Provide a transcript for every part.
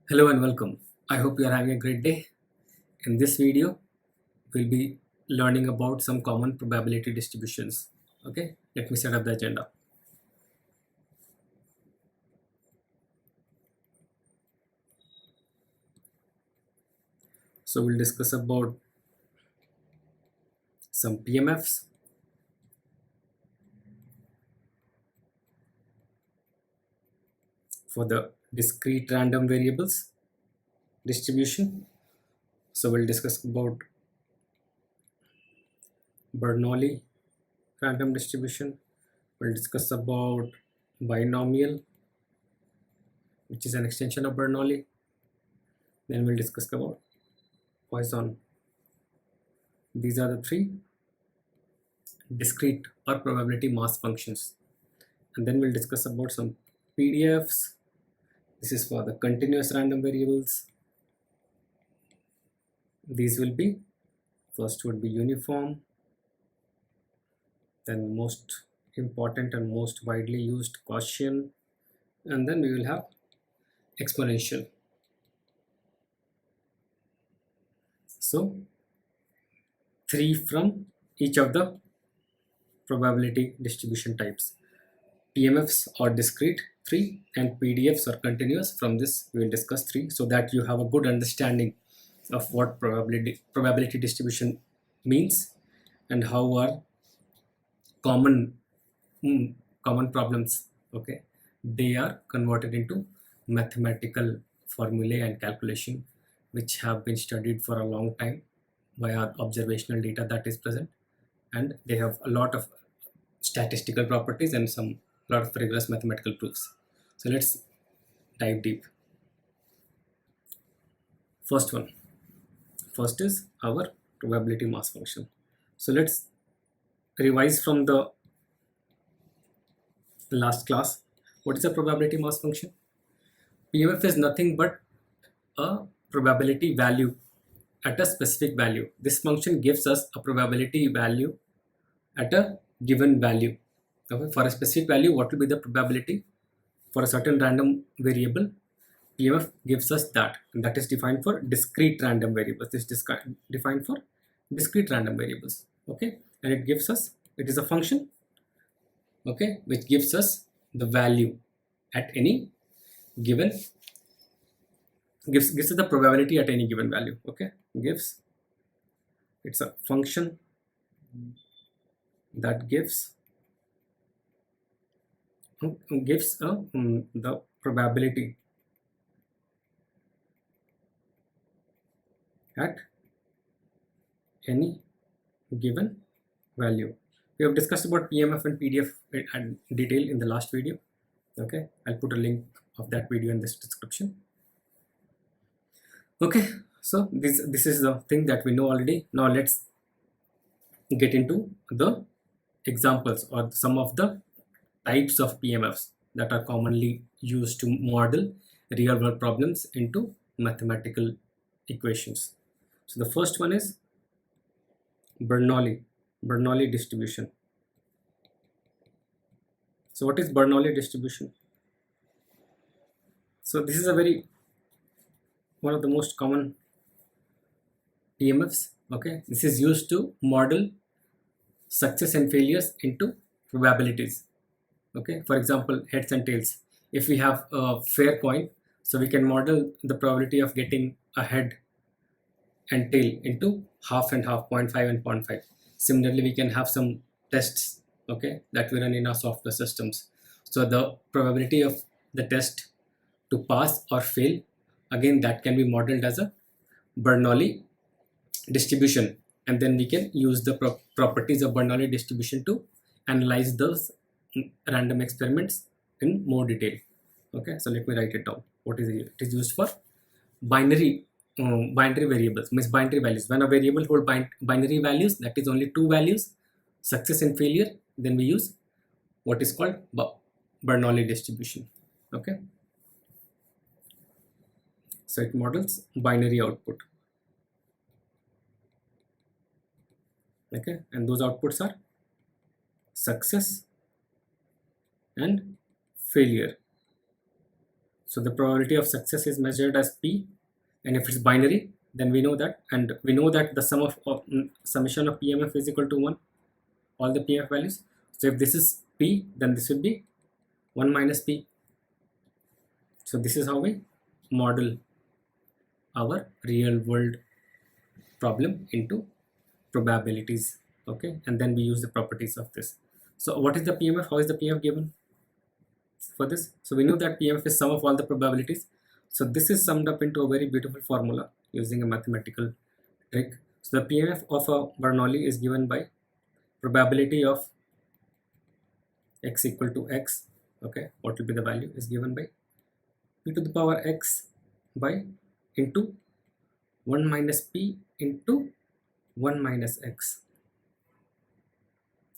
Hello and welcome. I hope you are having a great day. In this video, we'll be learning about some common probability distributions. Okay, let me set up the agenda. So we'll discuss about some PMFs, for the discrete random variables distribution. So we'll discuss about Bernoulli random distribution. We'll discuss about binomial, which is an extension of Bernoulli. Then we'll discuss about Poisson. These are the three discrete or probability mass functions. And then we'll discuss about some PDFs. This is for the continuous random variables. These will be, first would be uniform, then most important and most widely used Gaussian, and then we will have exponential. So three from each of the probability distribution types. PMFs are discrete 3 and PDFs are continuous. From this we will discuss 3 so that you have a good understanding of what probability distribution means and how are common problems, okay, they are converted into mathematical formulae and calculation which have been studied for a long time via observational data that is present, and they have a lot of statistical properties and some lot of rigorous mathematical proofs. So let's dive deep. First is our probability mass function. So let's revise from the last class. What is a probability mass function? PMF is nothing but a probability value at a specific value. This function gives us a probability value at a given value. Okay, for a specific value, what will be the probability for a certain random variable? PMF gives us that, and that is defined for discrete random variables. This is defined for discrete random variables. Okay, and it gives us, it is a function, okay, which gives us the value at any given, gives us the probability at any given value. Okay, it's a function that gives the probability at any given value. We have discussed about PMF and PDF in detail in the last video. Okay, I'll put a link of that video in this description. Okay, so this is the thing that we know already. Now let's get into the examples or some of the types of PMFs that are commonly used to model real world problems into mathematical equations. So the first one is Bernoulli distribution. So what is Bernoulli distribution? So this is one of the most common PMFs. Okay, this is used to model success and failures into probabilities. Okay, for example, heads and tails. If we have a fair coin, so we can model the probability of getting a head and tail into half and half, 0.5 and 0.5. Similarly, we can have some tests, okay, that we run in our software systems. So the probability of the test to pass or fail, again, that can be modeled as a Bernoulli distribution, and then we can use the properties of Bernoulli distribution to analyze those random experiments in more detail. Okay, so let me write it down. What is it? It is used for binary variables, means binary values. When a variable hold binary values, that is only two values, success and failure, then we use what is called Bernoulli distribution. Okay, so it models binary output. Okay, and those outputs are success and failure. So the probability of success is measured as P, and if it's binary, then we know that, and we know that the summation of PMF is equal to 1, all the PMF values. So if this is P, then this will be 1 minus P. So this is how we model our real world problem into probabilities. Okay, and then we use the properties of this. So what is the PMF? How is the PMF given for this? So we know that PMF is sum of all the probabilities. So this is summed up into a very beautiful formula using a mathematical trick. So the PMF of a Bernoulli is given by probability of x equal to x. Okay, what will be the value is given by p to the power x by into 1 minus p into 1 minus x.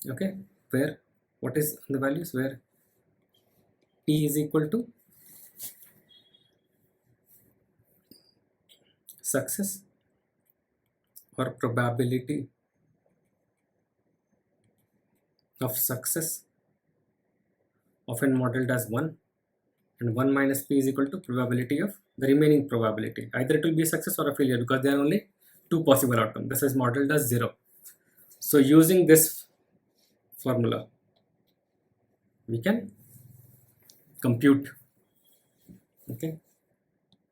Okay, where what is the values, where p is equal to success or probability of success, often modeled as 1, and 1 minus p is equal to probability of the remaining probability. Either it will be a success or a failure, because there are only two possible outcomes. This is modeled as 0. So using this formula, we can compute, okay,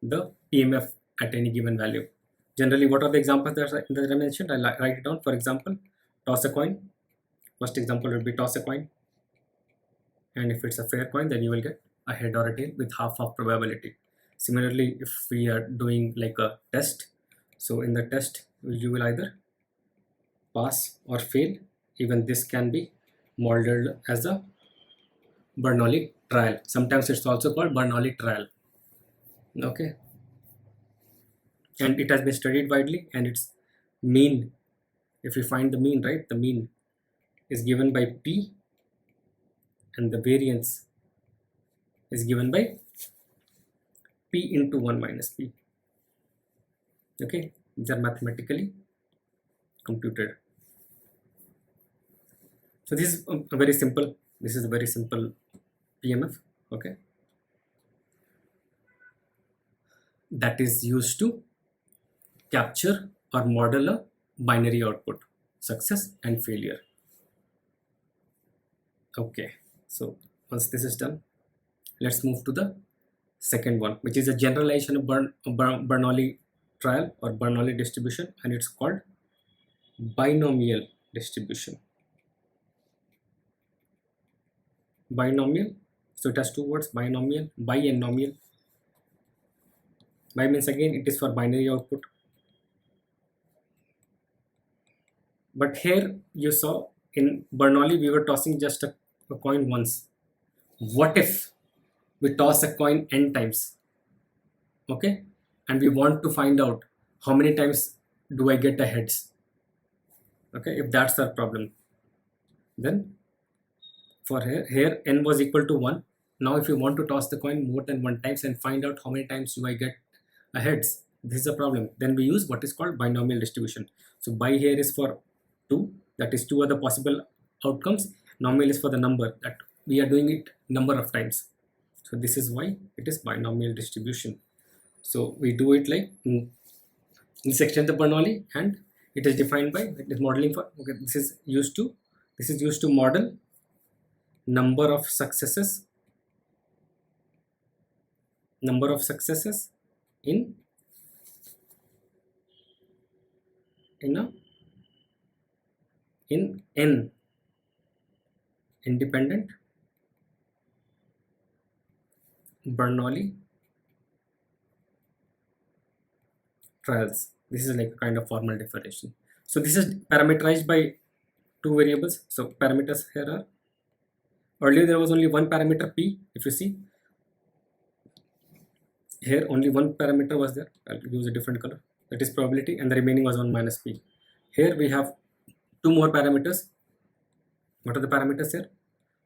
the PMF at any given value. Generally, what are the examples that I mentioned? I write it down. For example, toss a coin. First example would be toss a coin, and if it's a fair coin, then you will get a head or a tail with half probability. Similarly, if we are doing like a test, so in the test you will either pass or fail. Even this can be modeled as a Bernoulli trial. Sometimes it's also called Bernoulli trial. Okay, and it has been studied widely, and its mean, if you find the mean, right, the mean is given by P, and the variance is given by P into 1 minus P. Okay, these are mathematically computed. So this is a very simple, this is a very simple PMF, okay, that is used to capture or model a binary output, success and failure. Okay, so once this is done, let's move to the second one, which is a generalization of Bernoulli trial or Bernoulli distribution, and it's called binomial distribution. Binomial, so it has two words, binomial, bi and nomial. Bi means again it is for binary output, but here you saw in Bernoulli we were tossing just a coin once. What if we toss a coin n times, okay, and we want to find out how many times do I get a heads? Okay, if that's our problem, then for here n was equal to 1. Now if you want to toss the coin more than 1 times and find out how many times do I get a heads, this is a problem. Then we use what is called binomial distribution. So bi here is for 2, that is 2 other possible outcomes. Nomial is for the number, that we are doing it number of times. So this is why it is binomial distribution. So we do it like this extend the Bernoulli, and it is defined by, it is modeling for, okay, this is used to model number of successes in n independent Bernoulli trials. This is like a kind of formal definition. So this is parameterized by 2 variables. So parameters here are, earlier there was only one parameter P. If you see here, only one parameter was there. I'll use a different color, that is probability, and the remaining was 1 minus P. Here we have 2 more parameters. What are the parameters here?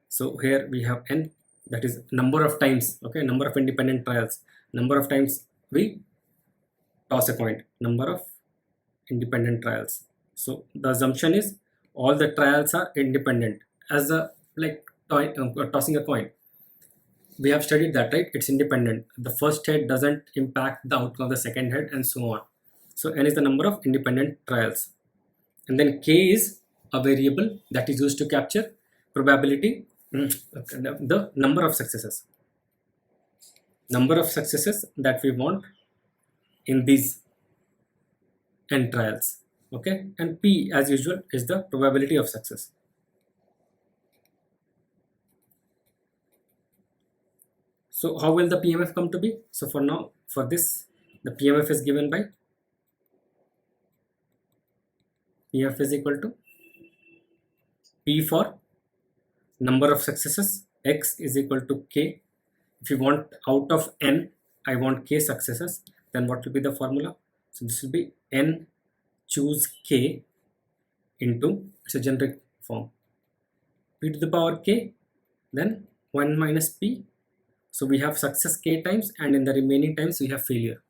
So here we have n, that is number of times, okay, number of independent trials, number of times we toss a coin, number of independent trials. So the assumption is all the trials are independent, as a like tossing a coin. we have studied that, right? It's independent. The first head doesn't impact the outcome of the second head, and so on. So n is the number of independent trials, and then k is a variable that is used to capture probability, the number of successes that we want in these n trials. Okay, and p as usual is the probability of success. So how will the PMF come to be? So for now, for this, the PMF is given by PMF is equal to P for number of successes, X is equal to K. If you want out of N, I want K successes, then what will be the formula? So this will be N choose K into, it's a generic form, P to the power K, then 1 minus P. So we have success K times, and in the remaining times we have failure.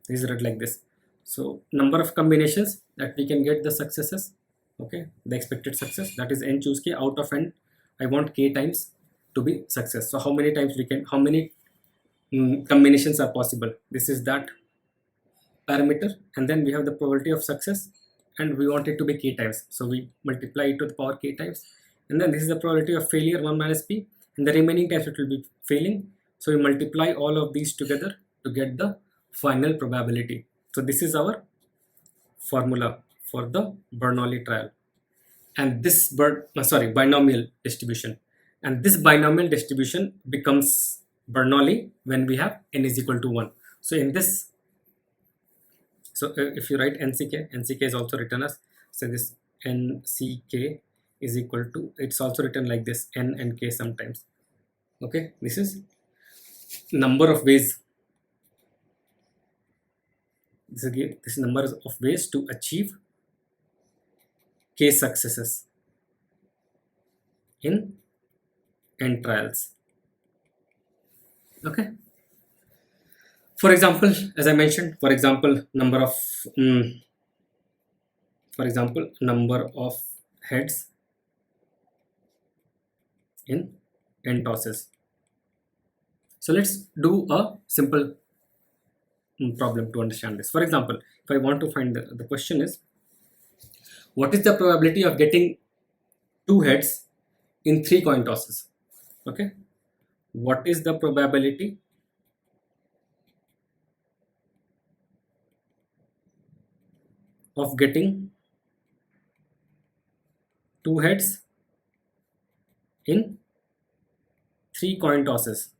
This is read like this. So number of combinations that we can get the successes, okay, the expected success, that is N choose K. Out of N, I want K times to be success. So how many times we can, how many combinations are possible? This is that parameter, and then we have the probability of success, and we want it to be K times. So we multiply it to the power K times, and then this is the probability of failure, 1 minus P, and the remaining times it will be failing. So we multiply all of these together to get the final probability. So this is our formula for the Bernoulli trial, and this binomial distribution, and this binomial distribution becomes Bernoulli when we have n is equal to 1. So in this, so if you write NCK is also written as, so this NCK is equal to, it's also written like this, N and K sometimes. Okay, this is number of ways, this number of ways to achieve K successes in N trials. Okay. For example, as I mentioned, for example, number of heads in N tosses. So let's do a simple problem to understand this. For example, if I want to find the question is, what is the probability of getting 2 heads in 3 coin tosses? Okay, what is the probability of getting 2 heads in 3 coin tosses?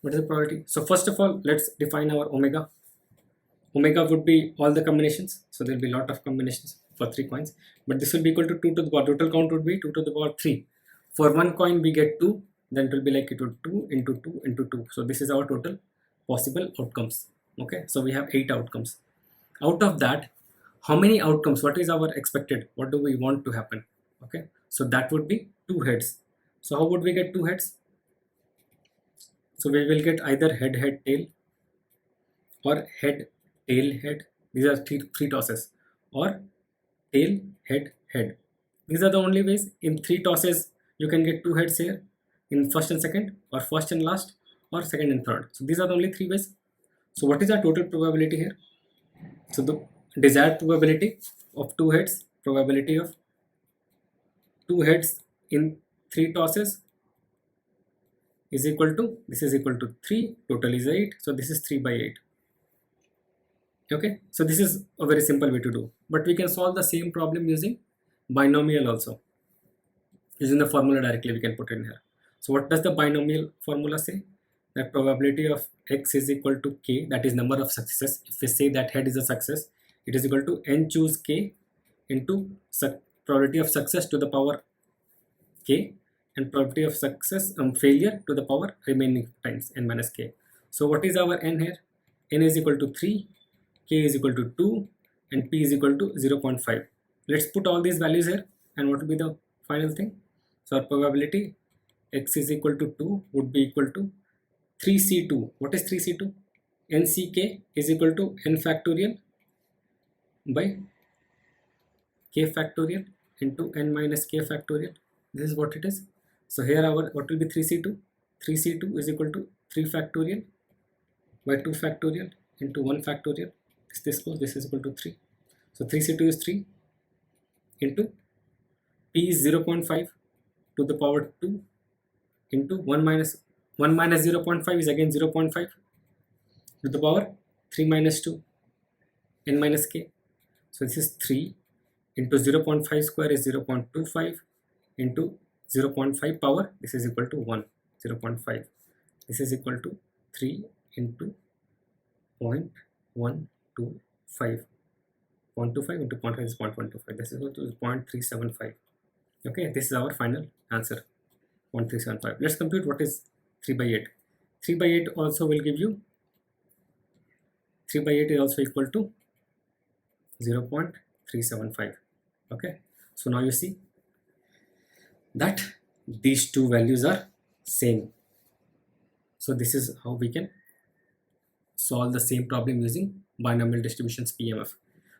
What is the probability? So first of all, let's define our omega. Omega would be all the combinations, so there will be a lot of combinations for 3 coins, but this will be equal to 2 to the power, total count would be 2 to the power 3. For 1 coin we get 2, then it will be like it would 2 into 2 into 2. So this is our total possible outcomes. Okay, so we have 8 outcomes. Out of that, how many outcomes, what is our expected, what do we want to happen? Okay, so that would be 2 heads. So how would we get 2 heads? So we will get either head head tail, or head tail head. These are three tosses, or tail head head. These are the only ways. In 3 tosses you can get 2 heads here, in first and second, or first and last, or second and third. So these are the only 3 ways. So what is our total probability here? So the desired probability of 2 heads, probability of 2 heads in 3 tosses is equal to, this is equal to 3, total is 8, so this is 3 by 8. Okay, so this is a very simple way to do, but we can solve the same problem using binomial also. Using the formula directly we can put in here. So what does the binomial formula say? That probability of X is equal to K, that is number of successes. If we say that head is a success, it is equal to N choose K into probability of success to the power K, and probability of success failure to the power remaining times N minus K. So what is our N here? N is equal to 3, K is equal to 2, and P is equal to 0.5. Let's put all these values here, and what will be the final thing? So our probability X is equal to 2 would be equal to 3C2. What is 3C2? NCK is equal to N factorial by K factorial into N minus K factorial. This is what it is. So here our what will be 3c2? 3c2 is equal to 3 factorial by 2 factorial into 1 factorial. This goes, this is equal to 3. So 3c2 is 3 into p is 0.5 to the power 2 into 1 minus 0.5 is again 0.5 to the power 3 minus 2 n minus k. So this is 3 into 0.5 square is 0.25 into 0.5 power, this is equal to 1, 0.5. This is equal to 3 into 0.125. 0.25 into 0.5 is 0.125. This is equal to 0.375. Okay, this is our final answer, 0.375. Let's compute what is 3 by 8. 3 by 8 also will give you, 3 by 8 is also equal to 0.375. Okay, so now you see that these two values are same. So this is how we can solve the same problem using binomial distributions PMF.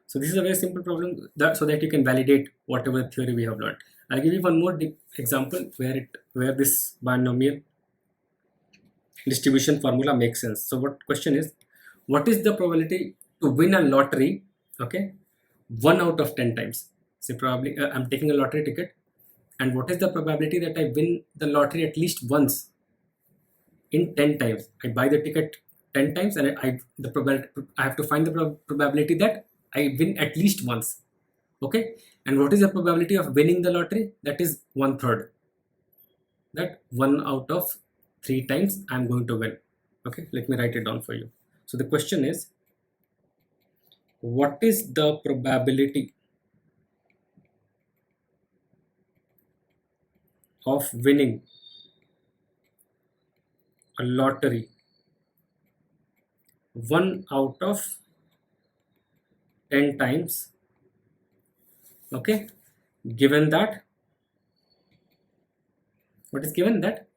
So this is a very simple problem so that you can validate whatever theory we have learned. I'll give you one more example where this binomial distribution formula makes sense. So what question is, what is the probability to win a lottery, okay, 1 out of 10 times? So probably I'm taking a lottery ticket, and what is the probability that I win the lottery at least once in 10 times? I buy the ticket 10 times and I have to find the probability that I win at least once. Okay, and what is the probability of winning the lottery? That is 1/3. That 1 out of 3 times I'm going to win. Okay, let me write it down for you. So the question is, what is the probability of winning a lottery 1 out of 10 times, okay, given that, what is given? That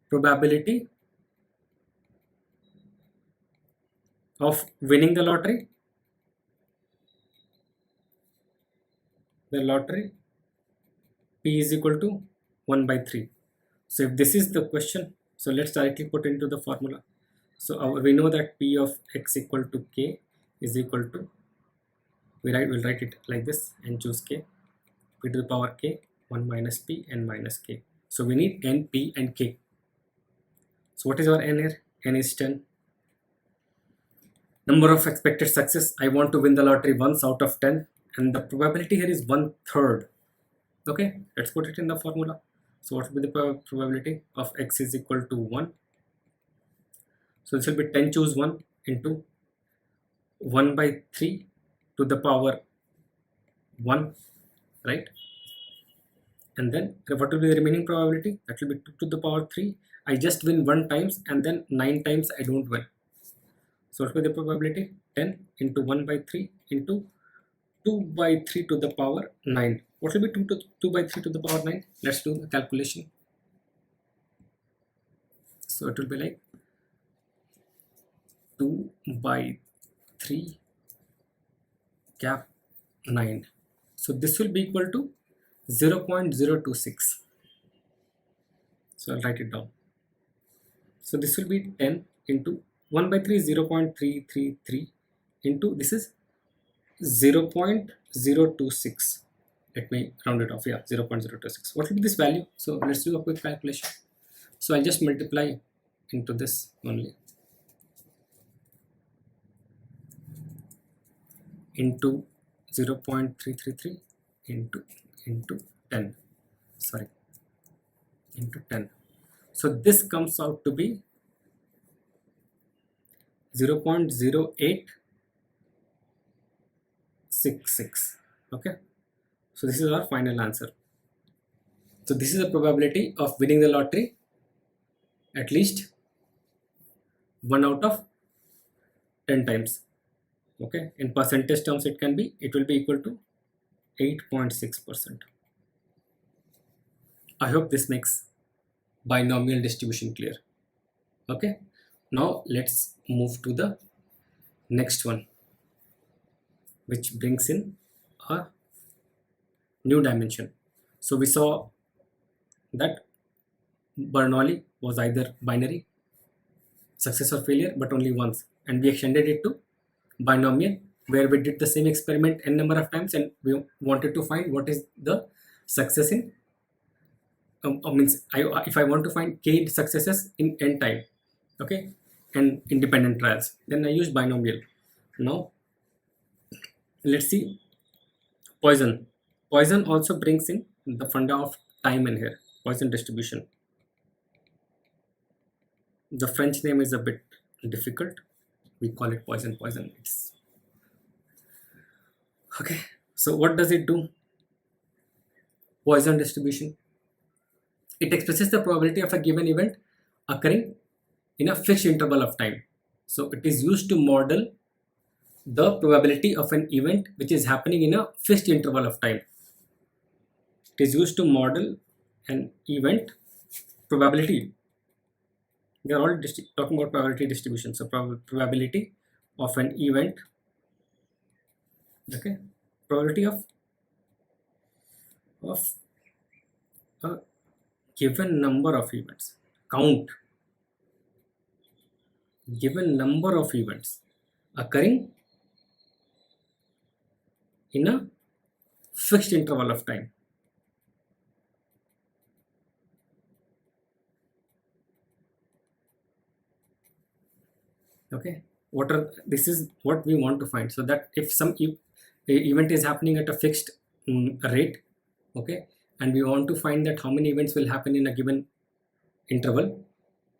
probability of winning the lottery P is equal to 1 by 3. So if this is the question, so let's directly put into the formula. So we know that P of x equal to k is equal to, we'll write it like this, and choose k, p to the power k, 1 minus p, n minus k. So we need n, p and k. So what is our n here? N is 10. Number of expected success, I want to win the lottery once out of 10, and the probability here is 1/3. Okay, let's put it in the formula. So what will be the probability of x is equal to 1? So this will be 10 choose 1 into 1 by 3 to the power 1, right? And then what will be the remaining probability? That will be 2 to the power 3. I just win 1 times, and then 9 times I don't win. So what will be the probability? 10 into 1 by 3 into 2 by 3 to the power 9. What will be 2 by 3 to the power 9? Let's do the calculation. So it will be like 2 by 3 cap 9. So this will be equal to 0.026. So I'll write it down. So this will be 10 into 1 by 3 is 0.333 into, this is 0.026. Let me round it off. Yeah, 0.026. What will be this value? So let's do a quick calculation. So I'll just multiply into this only, into 0.333 into 10. Sorry, into 10. So this comes out to be 0.0866. Okay, so this is our final answer. So this is the probability of winning the lottery at least 1 out of 10 times. Okay, in percentage terms it will be equal to 8.6%. I hope this makes binomial distribution clear. Okay, now let's move to the next one, which brings in a new dimension. So we saw that Bernoulli was either binary, success or failure, but only once, and we extended it to binomial, where we did the same experiment n number of times, and we wanted to find what is the success in if I want to find k successes in n time, okay, and independent trials, then I use binomial. Now let's see Poisson. Poisson also brings in the funda of time in here. Poisson distribution. The French name is a bit difficult. We call it Poisson. Poisson. It's okay. So what does it do? Poisson distribution. It expresses the probability of a given event occurring in a fixed interval of time. So it is used to model the probability of an event which is happening in a fixed interval of time. It is used to model an event probability. We are all talking about probability distribution. So probability of an event, okay, probability of a given number of events, count given number of events occurring in a fixed interval of time. Okay, this is what we want to find, so that if some event is happening at a fixed rate, okay, and we want to find that how many events will happen in a given interval,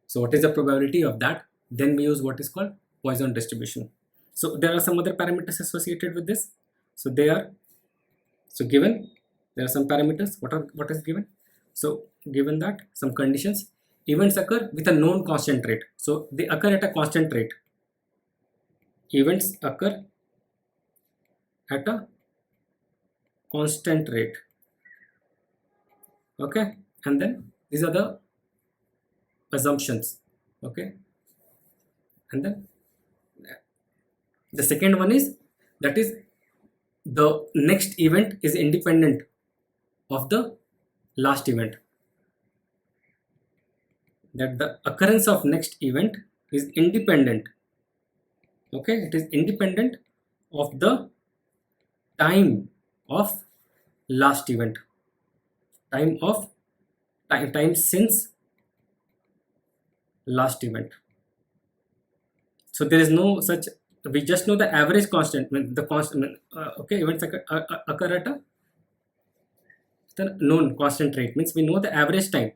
so what is the probability of that, then we use what is called Poisson distribution. So there are some other parameters associated with this. So given there are some parameters. What is given? So given that some conditions, events occur with a known constant rate, so they occur at a constant rate. Events occur at a constant rate, okay, and then these are the assumptions, okay, and then the second one is that is the next event is independent of the last event, that the occurrence of next event is independent, okay, it is independent of the time of last event, time since last event. So there is no such, we just know the average constant, the constant, okay, events occur at the known constant rate, means we know the average time,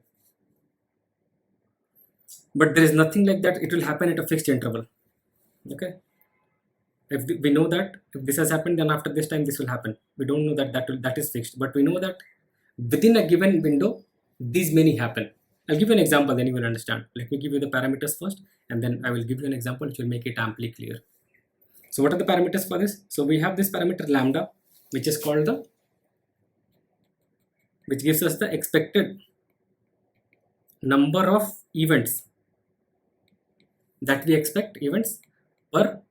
but there is nothing like that it will happen at a fixed interval, okay. If we know that if this has happened, then after this time this will happen, we don't know that is fixed, but we know that within a given window these many happen. I'll give you an example, then you will understand. Let me give you the parameters first, and then I will give you an example which will make it amply clear. So what are the parameters for this? So we have this parameter lambda, which is called which gives us the expected number of events that we expect events per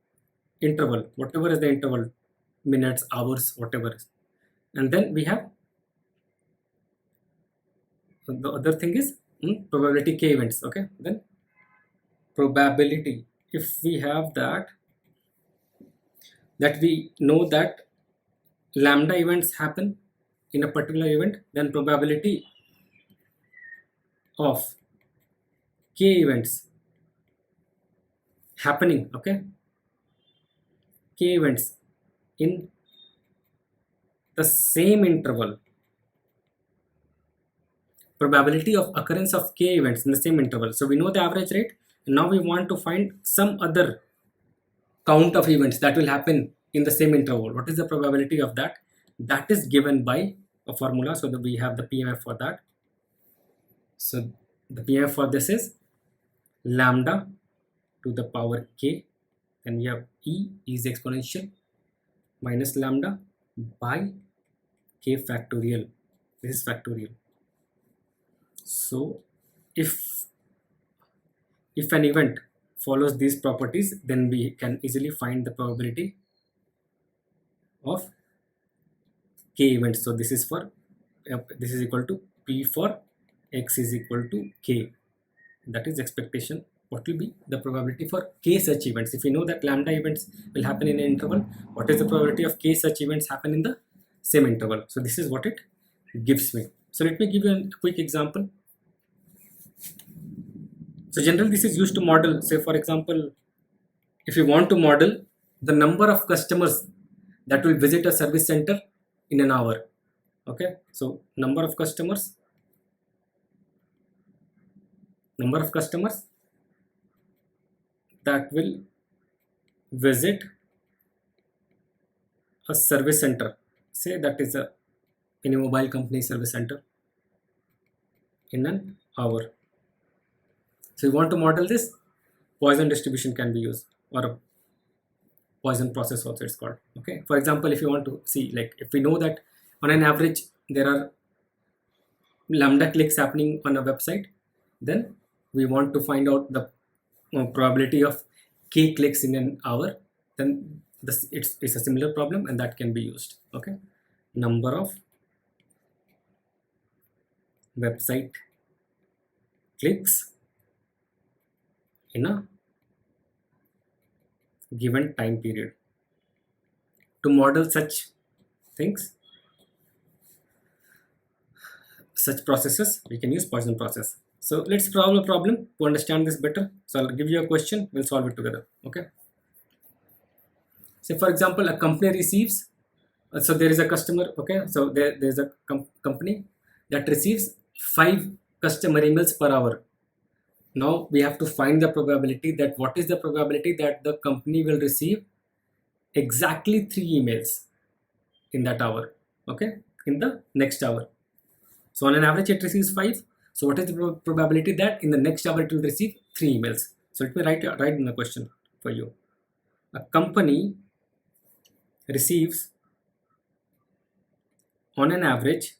interval, whatever is the interval, minutes, hours, whatever is. And then we have the other thing is probability k events, okay. Then probability, if we have that we know that lambda events happen in a particular event, then probability of k events happening, okay, k events in the same interval, probability of occurrence of k events in the same interval. So we know the average rate, and now we want to find some other count of events that will happen in the same interval. What is the probability of that? That is given by a formula, so that we have the PMF for that. So the PMF for this is lambda to the power k, and we have E is exponential minus lambda by k factorial. This is factorial. So if an event follows these properties, then we can easily find the probability of k events. So this is equal to P for x is equal to k, that is expectation. What will be the probability for k such events? If we know that lambda events will happen in an interval, what is the probability of k such events happen in the same interval? So this is what it gives me. So let me give you a quick example. So generally this is used to model, say for example, if you want to model the number of customers that will visit a service center in an hour. Okay, so number of customers that will visit a service center, say that is any mobile company service center in an hour. So you want to model this, Poisson distribution can be used, or a Poisson process also it's called. Okay, for example, if you want to see, like if we know that on an average there are lambda clicks happening on a website, then we want to find out the probability of k clicks in an hour, then it's a similar problem and that can be used. Okay, number of website clicks in a given time period. To model such things, such processes, we can use Poisson process. So let's solve a problem to understand this better. So I'll give you a question, we'll solve it together. Okay, so for example, a company receives, so there is a customer. Okay, so there's a company that receives 5 customer emails per hour. Now we have to find the probability, that what is the probability that the company will receive exactly 3 emails in that hour. Okay, in the next hour. So on an average it receives 5. So what is the probability that in the next hour it will receive 3 emails? So let me write in the question for you. A company receives on an average,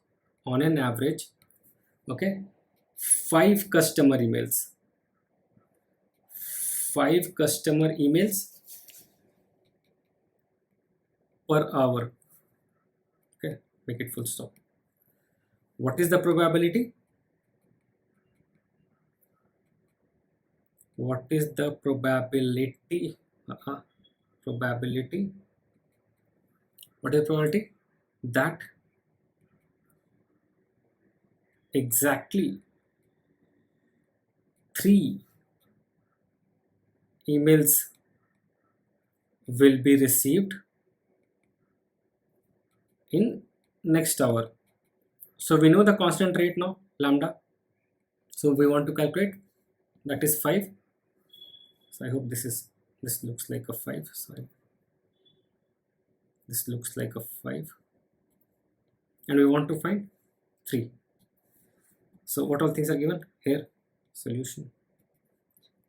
okay, 5 customer emails. 5 customer emails per hour. Okay, make it full stop. What is the probability? What is the probability? Probability. What is the probability that exactly 3 emails will be received in next hour? So we know the constant rate now, lambda. So we want to calculate, that is 5. So I hope this looks like a 5. Sorry, this looks like a 5, and we want to find 3. So what all things are given here? Solution.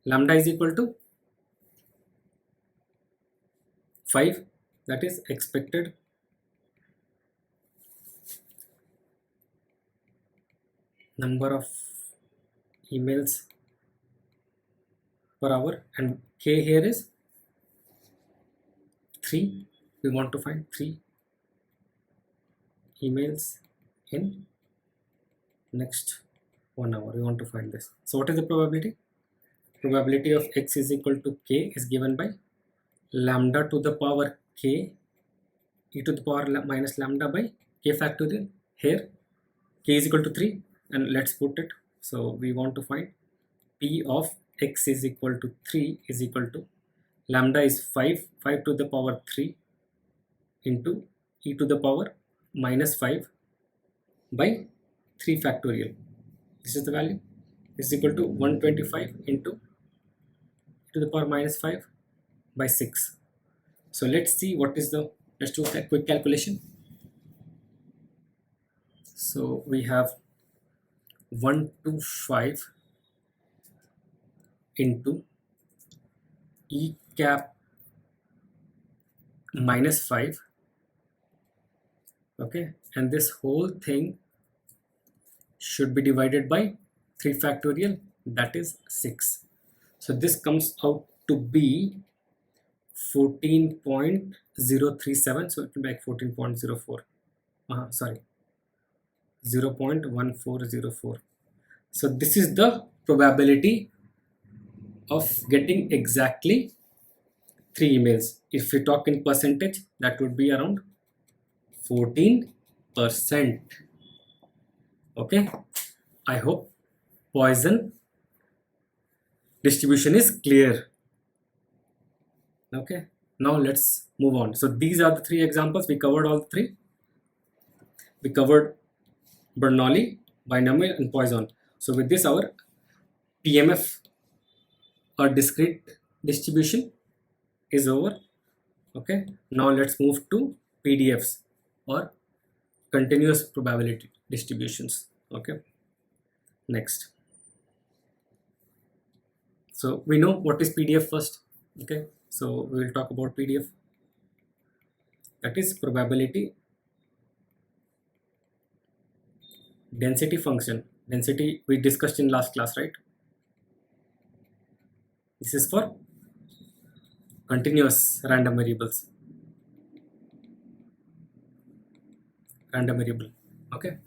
Lambda is equal to 5, that is expected number of emails per hour, and k here is 3. We want to find 3 emails in next 1 hour. We want to find this. So what is the probability? Probability of x is equal to k is given by lambda to the power k e to the power minus lambda by k factorial. Here k is equal to 3, and let's put it. So we want to find p of x is equal to 3 is equal to lambda is 5 to the power 3 into e to the power minus 5 by 3 factorial. This is the value. This is equal to 125 into e to the power minus 5 by 6. So let's see what is the, let's do a quick calculation. So we have 125 into e cap minus 5, okay, and this whole thing should be divided by 3 factorial, that is 6. So this comes out to be 14.037, so it will be like 14.04, sorry, 0.1404. So this is the probability of getting exactly 3 emails. If we talk in percentage, that would be around 14%. Okay, I hope Poisson distribution is clear. Okay, now let's move on. So these are the 3 examples. We covered all 3. We covered Bernoulli, Binomial, and Poisson. So with this, our PMF or discrete distribution is over. Okay, now let's move to PDFs or continuous probability distributions. Okay, next. So we know what is PDF first. Okay, so we will talk about PDF. That is probability density function. Density we discussed in last class, right? This is for continuous random variables. Random variable. Okay.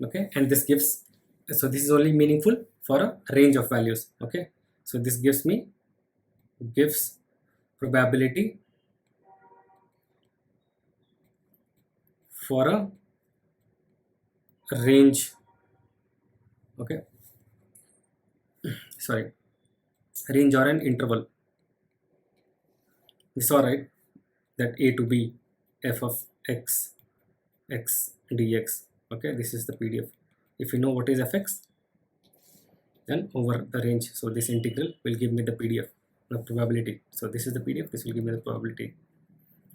Okay, and this gives, so this is only meaningful for a range of values. Okay, so this gives probability for a range. Okay, sorry, range or an interval. We saw, right, that a to b f of x dx. Okay, this is the PDF. If you know what is fx, then over the range, so this integral will give me the PDF, the probability. So this is the PDF, this will give me the probability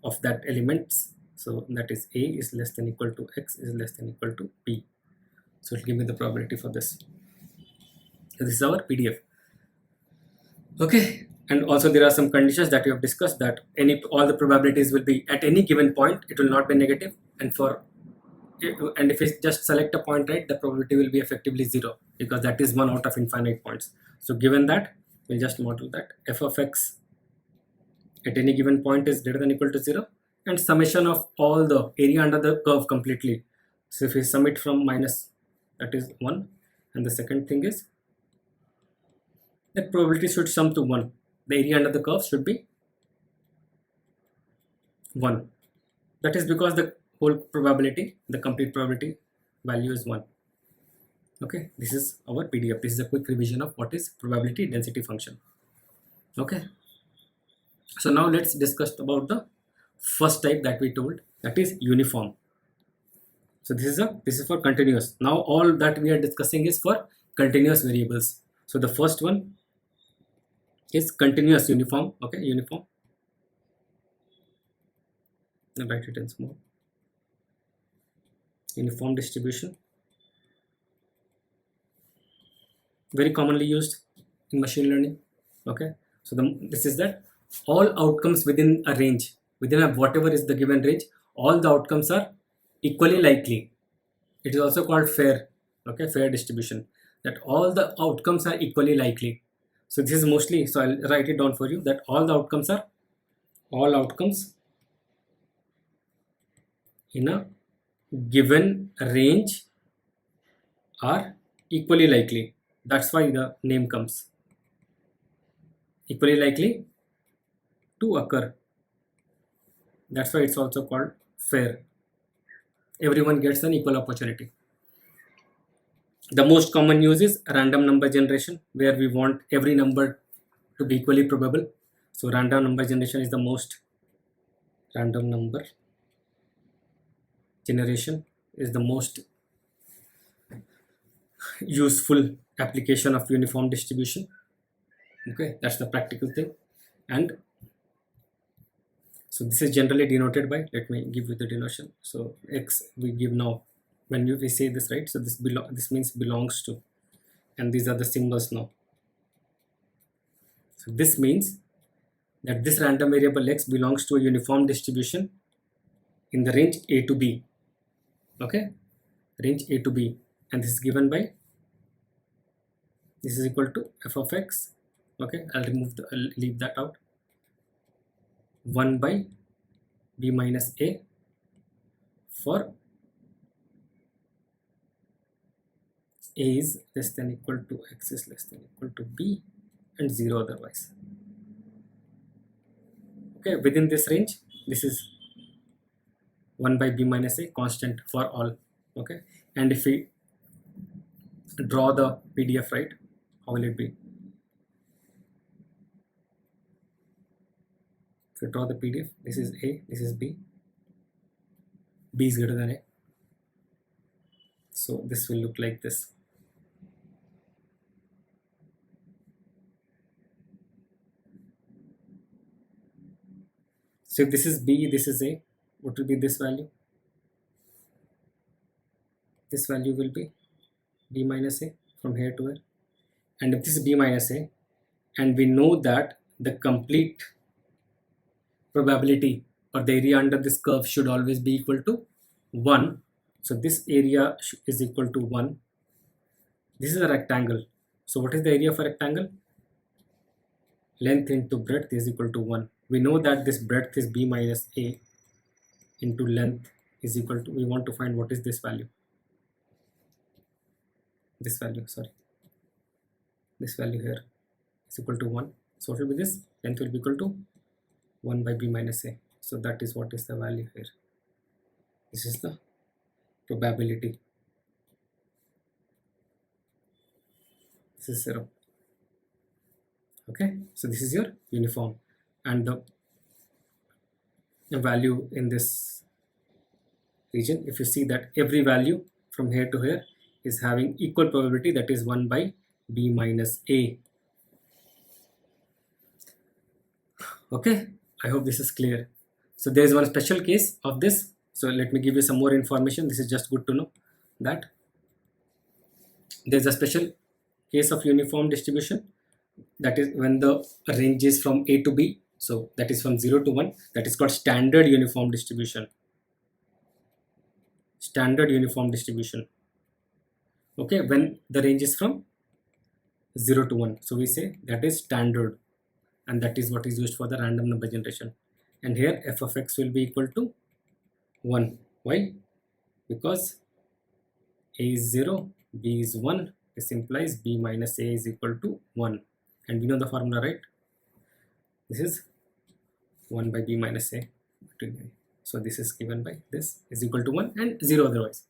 of that elements. So that is a is less than equal to x is less than equal to b. So it will give me the probability for this. So this is our PDF. Okay, and also there are some conditions that we have discussed, that all the probabilities will be at any given point, it will not be negative, and if we just select a point, right, the probability will be effectively 0, because that is one out of infinite points. So given that, we'll just model that f of x at any given point is greater than equal to 0, and summation of all the area under the curve completely. So if we sum it from minus, that is 1, and the second thing is that probability should sum to 1. The area under the curve should be 1. That is because the whole probability, the complete probability value is 1. Okay, this is our PDF. This is a quick revision of what is probability density function. Okay, so now let's discuss about the first type that we told, that is uniform. So this is for continuous. Now all that we are discussing is for continuous variables. So the first one is continuous uniform. Okay, uniform. I'll write it in small. Uniform distribution, very commonly used in machine learning. Okay, so this is that all outcomes within a range, within whatever is the given range, all the outcomes are equally likely. It is also called fair. Okay, fair distribution, that all the outcomes are equally likely. So this is mostly, so I'll write it down for you, that all outcomes in a given range are equally likely. That's why the name comes, equally likely to occur. That's why it's also called fair. Everyone gets an equal opportunity. The most common use is random number generation, where we want every number to be equally probable. So random number generation is the most useful application of uniform distribution. Okay, that's the practical thing. And so this is generally denoted by, let me give you the denotation. So x we give now when we say this, right? So this means belongs to, and these are the symbols now. So this means that this random variable x belongs to a uniform distribution in the range a to b. Okay, range a to b, and this is given by, this is equal to f of x. Okay, I'll leave that out, 1 by b minus a for a is less than equal to x is less than equal to b and 0 otherwise. Okay, within this range, this is 1 by b minus a constant for all. Okay, and if we draw the PDF, right, how will it be? If you draw the PDF, this is a, this is b is greater than a, so this will look like this. So if this is b, this is a, what will be this value? This value will be b minus a from here to here. And if this is b minus a, and we know that the complete probability or the area under this curve should always be equal to 1. So this area is equal to 1. This is a rectangle. So what is the area of a rectangle? Length into breadth is equal to 1. We know that this breadth is b minus a into length is equal to, we want to find what is this value. This value, sorry. This value here is equal to 1. So what will be this? Length will be equal to 1 by b minus a. So that is what is the value here. This is the probability. This is 0. Okay, so this is your uniform, and the value in this region, if you see that every value from here to here is having equal probability, that is 1 by b minus a. Okay, I hope this is clear. So there is one special case of this. So let me give you some more information. This is just good to know that there is a special case of uniform distribution, that is when the range is from a to b. So that is from 0 to 1. That is called standard uniform distribution. Standard uniform distribution. Okay, when the range is from 0 to 1. So we say that is standard, and that is what is used for the random number generation. And here f of x will be equal to 1. Why? Because a is 0, b is 1. This implies b minus a is equal to 1. And we know the formula, right? This is 1 by b minus a. So this is given by this is equal to 1 and 0 otherwise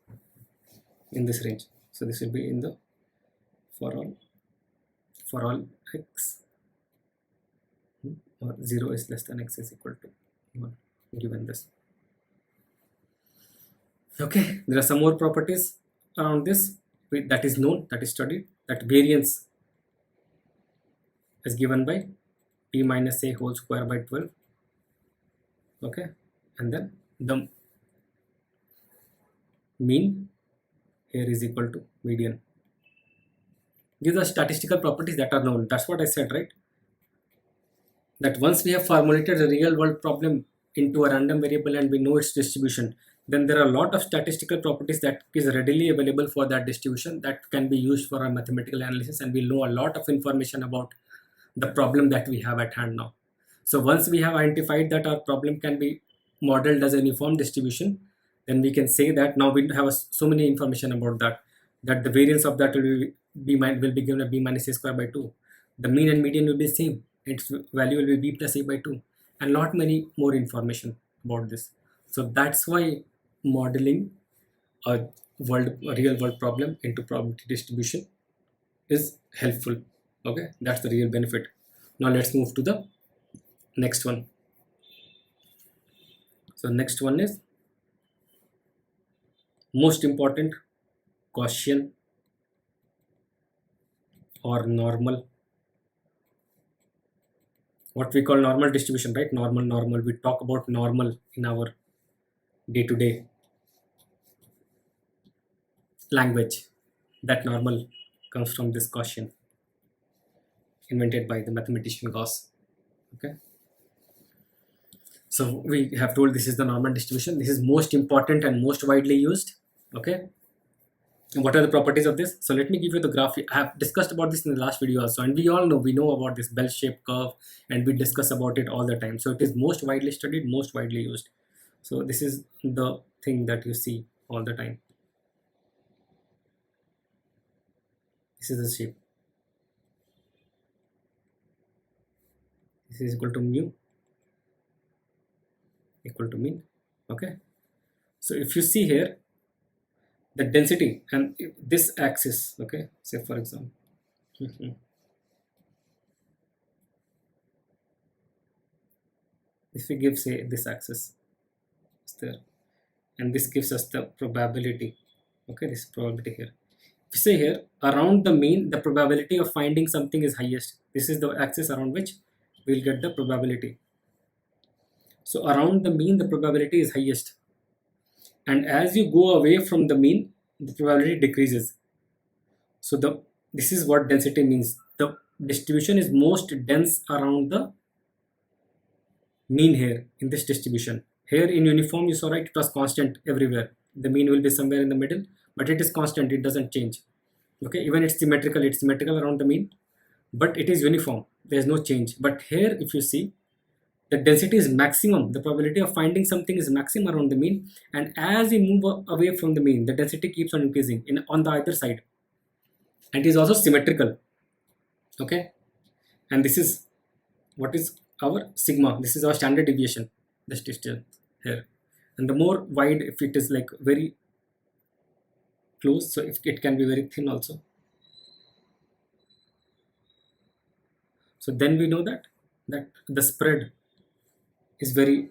in this range. So this will be in the for all x, or 0 is less than x is equal to 1, given this. Okay, there are some more properties around this that is known, that is studied, that variance is given by p minus a whole square by 12. Okay, and then the mean here is equal to median. These are statistical properties that are known. That's what I said, right? That once we have formulated a real world problem into a random variable and we know its distribution, then there are a lot of statistical properties that is readily available for that distribution that can be used for our mathematical analysis, and we know a lot of information about the problem that we have at hand now. So once we have identified that our problem can be modeled as a uniform distribution, then we can say that now we have so many information about that the variance of that will be given a b minus a square by 2. The mean and median will be same. Its value will be b plus a by 2, and lot many more information about this. So that's why modeling a real world problem into probability distribution is helpful. Okay, that's the real benefit. Now let's move to the next one. So next one is most important, Gaussian or normal. What we call normal distribution, right? Normal. We talk about normal in our day-to-day language. That normal comes from this Gaussian, invented by the mathematician Gauss. Okay, so we have told this is the normal distribution. This is most important and most widely used. Okay, and what are the properties of this? So let me give you the graph. I have discussed about this in the last video also, and we know about this bell-shaped curve, and we discuss about it all the time. So it is most widely studied, most widely used. So this is the thing that you see all the time. This is the shape. This is equal to mu equal to mean. Okay, so if you see here the density and this axis, okay, say for example, if we give say this axis is there, and this gives us the probability, okay, this probability here. If you say here around the mean the probability of finding something is highest, this is the axis around which we'll get the probability. So around the mean the probability is highest, and as you go away from the mean the probability decreases. So this is what density means. The distribution is most dense around the mean here in this distribution. Here in uniform you saw, right, it was constant everywhere. The mean will be somewhere in the middle, but it is constant, it doesn't change. Okay, even it's symmetrical around the mean, but it is uniform, there is no change. But here if you see, the density is maximum, the probability of finding something is maximum around the mean, and as we move away from the mean the density keeps on increasing on the either side, and it is also symmetrical. Okay, and this is what is our sigma, this is our standard deviation, this distance here. And the more wide, if it is like very close, so if it can be very thin also. So then we know that the spread is very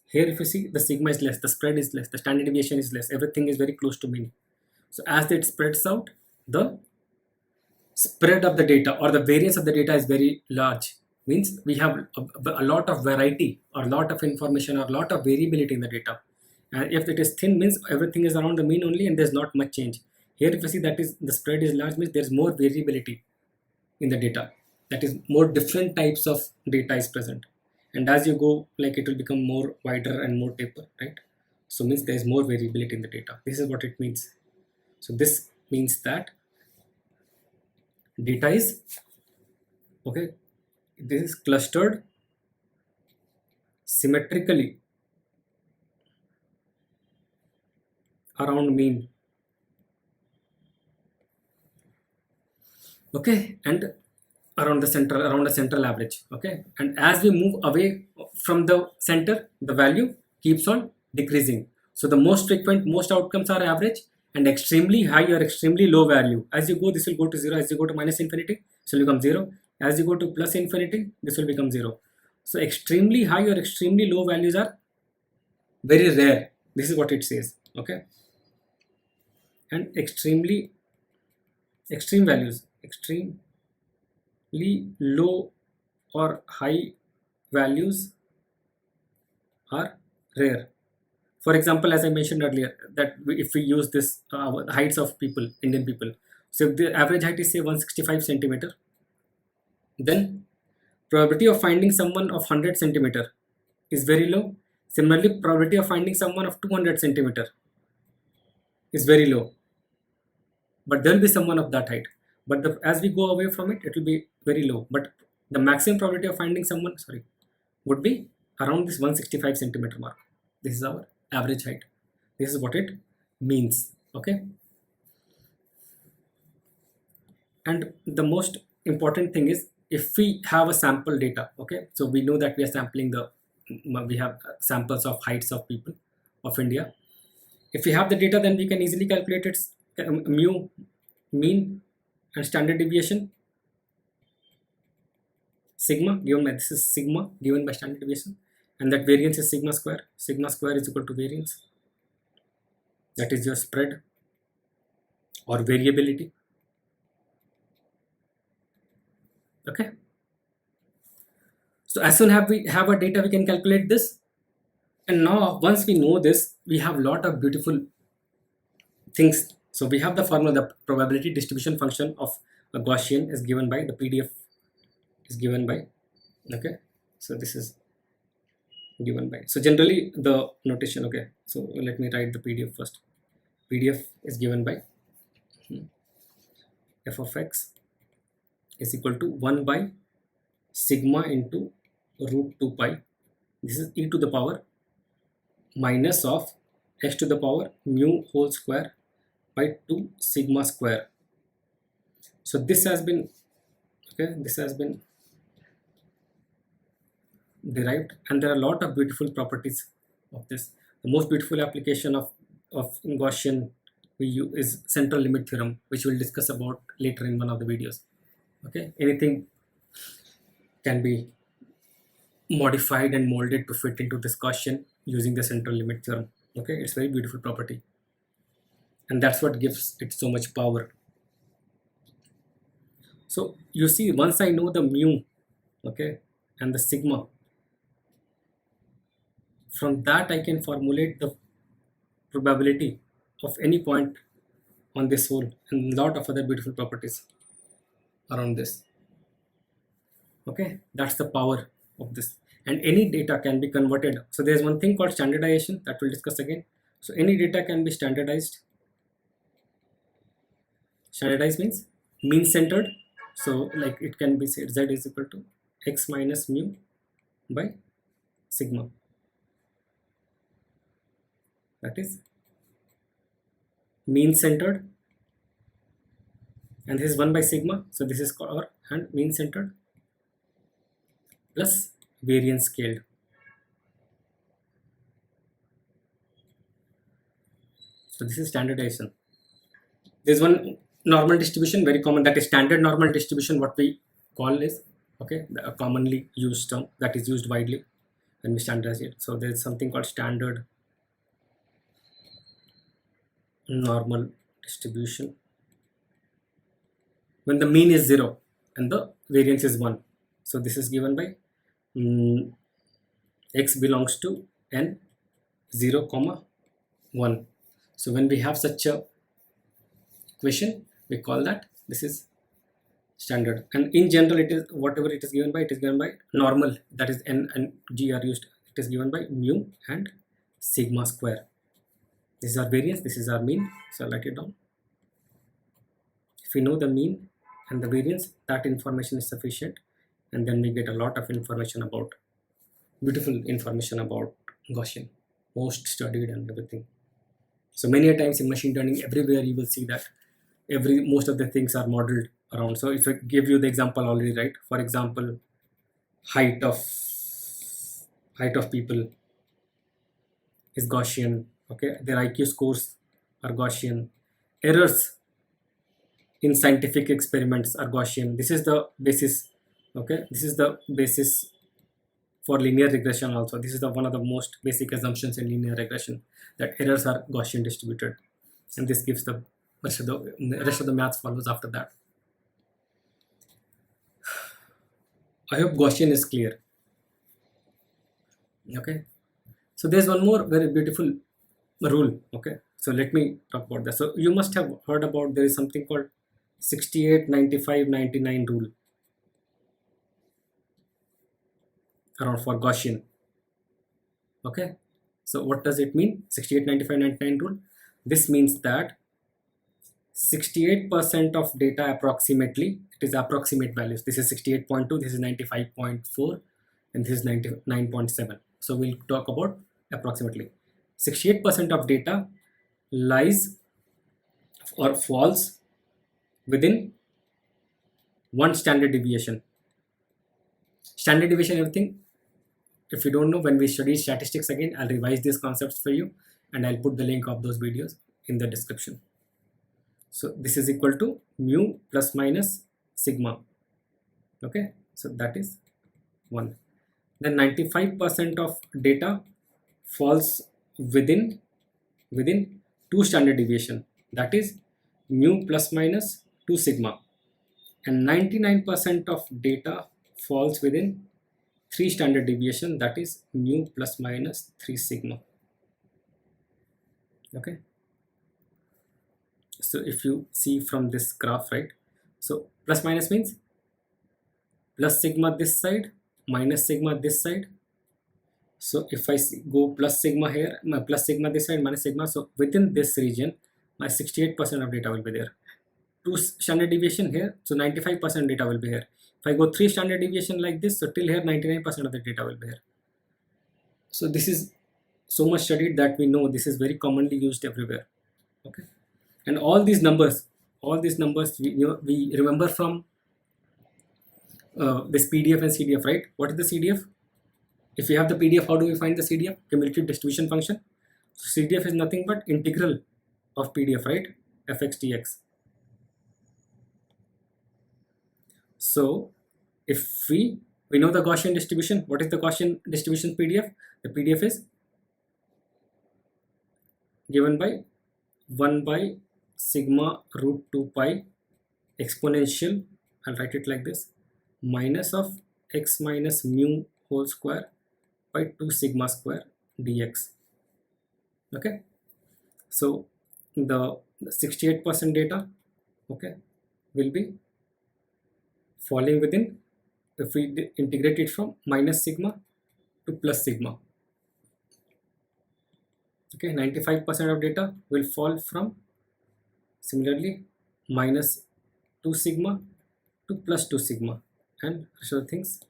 here if you see the sigma is less, the spread is less, the standard deviation is less, everything is very close to mean. So as it spreads out, the spread of the data or the variance of the data is very large, means we have a lot of variety or a lot of information or a lot of variability in the data. And if it is thin, means everything is around the mean only and there's not much change. Here if you see that is the spread is large, means there's more variability in the data, that is more different types of data is present, and as you go, like, it will become more wider and more taper, right? So means there is more variability in the data. This is what it means. So this means that data is, okay, this is clustered symmetrically around mean, okay, and around the central average. Okay, and as we move away from the center, the value keeps on decreasing. So the most frequent, most outcomes are average and extremely high or extremely low value. As you go, this will go to 0. As you go to minus infinity, this will become 0. As you go to plus infinity, this will become 0. So extremely high or extremely low values are very rare. This is what it says. Okay, and extreme values, extremely low or high values are rare. For example, as I mentioned earlier, that if we use this heights of people, Indian people, so if the average height is say 165 centimeter, then probability of finding someone of 100 centimeter is very low. Similarly, probability of finding someone of 200 centimeter is very low, but there will be someone of that height. But as we go away from it, it will be very low. But the maximum probability of finding someone, would be around this 165 centimeter mark. This is our average height. This is what it means. Okay. And the most important thing is, if we have a sample data, okay, so we know that we are sampling we have samples of heights of people of India. If we have the data, then we can easily calculate its mu, mean, and standard deviation, sigma given by, this is sigma given by standard deviation, and that variance is sigma square. Sigma square is equal to variance, that is your spread or variability. Okay, so as soon as we have a data, we can calculate this. And now once we know this, we have a lot of beautiful things. So we have the formula, the probability distribution function of a Gaussian is given by, the PDF is given by, okay, so this is given by, so generally the notation, okay, so let me write the PDF first. PDF is given by f of x is equal to 1 by sigma into root 2 pi. This is e to the power minus of x to the power mu whole square by 2 sigma square. So this has been, okay, this has been derived, and there are a lot of beautiful properties of this. The most beautiful application of Gaussian we use is central limit theorem, which we'll discuss about later in one of the videos. Okay, anything can be modified and molded to fit into this Gaussian using the central limit theorem. Okay, it's very beautiful property, and that's what gives it so much power. So you see, once I know the mu, okay, and the sigma, from that I can formulate the probability of any point on this whole, and a lot of other beautiful properties around this. Okay, that's the power of this, and any data can be converted. So there's one thing called standardization that we'll discuss again. So any data can be standardized. Standardized means mean centered. So like it can be said z is equal to x minus mu by sigma. That is mean centered, and this is 1 by sigma. So this is our and mean centered plus variance scaled. So this is standardization. There's one normal distribution, very common, that is standard normal distribution, what we call is, okay, a commonly used term that is used widely when we standardize it. So there's something called standard normal distribution when the mean is 0 and the variance is 1. So this is given by x belongs to n 0 comma 1. So when we have such a equation, we call that this is standard, and in general it is whatever it is given by, it is given by normal, that is n and g are used. It is given by mu and sigma square. This is our variance, this is our mean. So I'll write it down. If we know the mean and the variance, that information is sufficient, and then we get a lot of information about, beautiful information about Gaussian, most studied and everything. So many a times in machine learning, everywhere you will see that most of the things are modeled around. So if I give you the example already, right? For example, height of people is Gaussian. Okay, their IQ scores are Gaussian. Errors in scientific experiments are Gaussian. This is the basis. Okay, this is the basis for linear regression also. This is the one of the most basic assumptions in linear regression, that errors are Gaussian distributed, and this gives the rest of the math follows after that. I hope Gaussian is clear. Okay, so there's one more very beautiful rule. Okay, so let me talk about that. So you must have heard about, there is something called 68, 95, 99 rule around for Gaussian. Okay, so what does it mean, 68, 95, 99 rule? This means that 68% of data approximately, it is approximate values. This is 68.2, this is 95.4, and this is 99.7. So we'll talk about approximately. 68% of data lies or falls within one standard deviation. Standard deviation, everything, if you don't know, when we study statistics again, I'll revise these concepts for you, and I'll put the link of those videos in the description. So this is equal to mu plus minus sigma. Okay, so that is 1. Then 95% of data falls within 2 standard deviation, that is mu plus minus 2 sigma, and 99% of data falls within 3 standard deviation, that is mu plus minus 3 sigma. Okay, so if you see from this graph, right, so plus minus means plus sigma this side, minus sigma this side. So if I go plus sigma here, plus sigma this side, minus sigma, so within this region my 68% of data will be there. 2 standard deviation here, so 95% data will be here. If I go 3 standard deviation like this, so till here 99% of the data will be here. So this is so much studied that we know this is very commonly used everywhere. Okay, and all these numbers we remember from this PDF and CDF, right? What is the CDF? If we have the PDF, how do we find the CDF? Cumulative distribution function. So CDF is nothing but integral of PDF, right? Fx dx. So if we know the Gaussian distribution, what is the Gaussian distribution PDF? The PDF is given by 1 by sigma root 2 pi exponential, I'll write it like this, minus of x minus mu whole square by 2 sigma square dx. Okay, so the 68% data, okay, will be falling within, if we integrate it from minus sigma to plus sigma. Okay, 95% of data will fall from similarly minus 2 sigma to plus 2 sigma, and rest of the things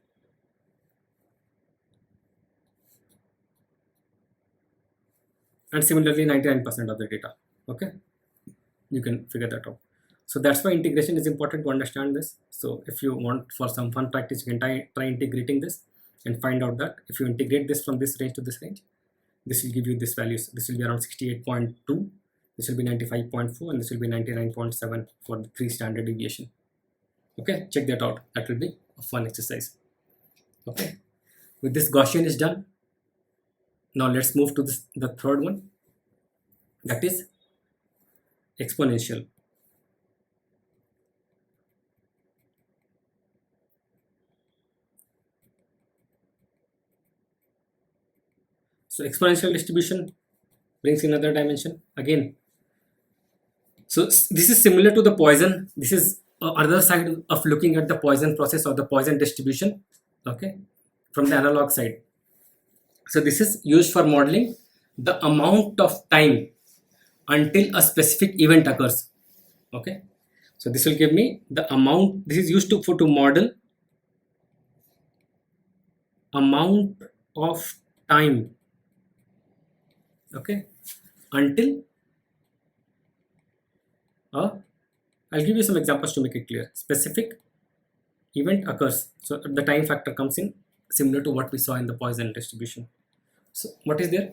and similarly 99% of the data. Okay, you can figure that out. So that's why integration is important to understand this. So if you want for some fun practice, you can try integrating this and find out that if you integrate this from this range to this range, this will give you this values. This will be around 68.2, this will be 95.4, and this will be 99.7 for the 3 standard deviation. Okay, check that out. That will be a fun exercise. Okay, with this Gaussian is done. Now let's move to the third one, that is exponential. So exponential distribution brings another dimension again. So this is similar to the Poisson. This is other side of looking at the Poisson process or the Poisson distribution, okay, from the analog side. So this is used for modeling the amount of time until a specific event occurs. Okay, so this will give me the amount. This is used to model amount of time, okay, until I'll give you some examples to make it clear. Specific event occurs, so the time factor comes in, similar to what we saw in the Poisson distribution. So what is there?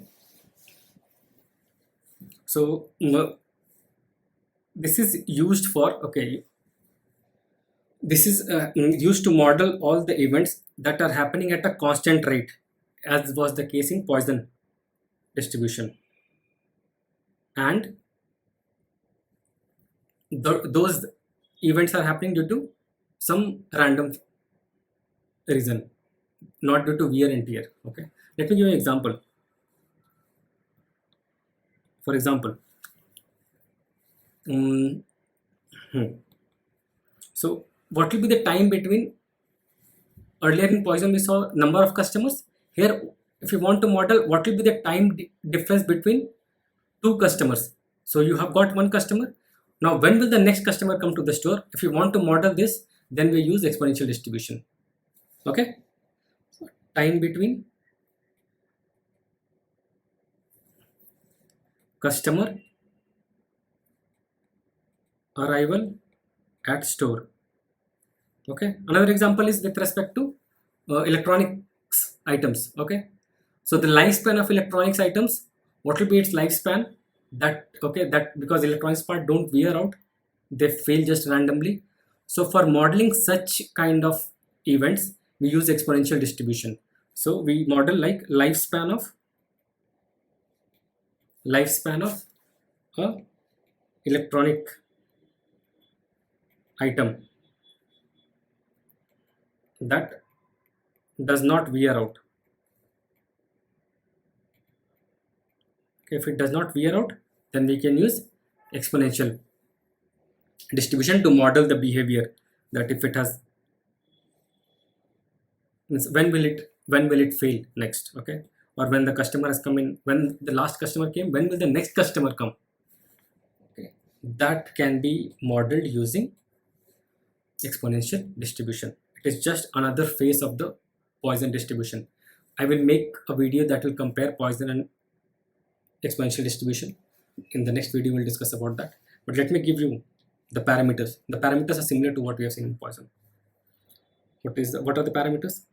So this is used for, okay, this is used to model all the events that are happening at a constant rate, as was the case in Poisson distribution, and those events are happening due to some random reason, not due to wear and tear. Okay, let me give you an example. For example, so what will be the time between, earlier in Poisson we saw number of customers. Here, if you want to model what will be the time difference between 2 customers. So you have got 1 customer. Now when will the next customer come to the store? If you want to model this, then we use exponential distribution. Okay, so time between customer arrival at store. Okay, another example is with respect to electronics items. Okay, so the lifespan of electronics items, what will be its lifespan? That, okay, that because electronics part don't wear out, they fail just randomly. So for modeling such kind of events, we use exponential distribution. So we model like lifespan of a electronic item that does not wear out. Okay, if it does not wear out, then we can use exponential distribution to model the behavior, that if it has, means when will it fail next. Okay, or when the customer has come in, when the last customer came, when will the next customer come. Okay, that can be modeled using exponential distribution. It is just another phase of the Poisson distribution. I will make a video that will compare Poisson and exponential distribution. In the next video, we'll discuss about that. But let me give you the parameters. The parameters are similar to what we have seen in Poisson. What are the parameters?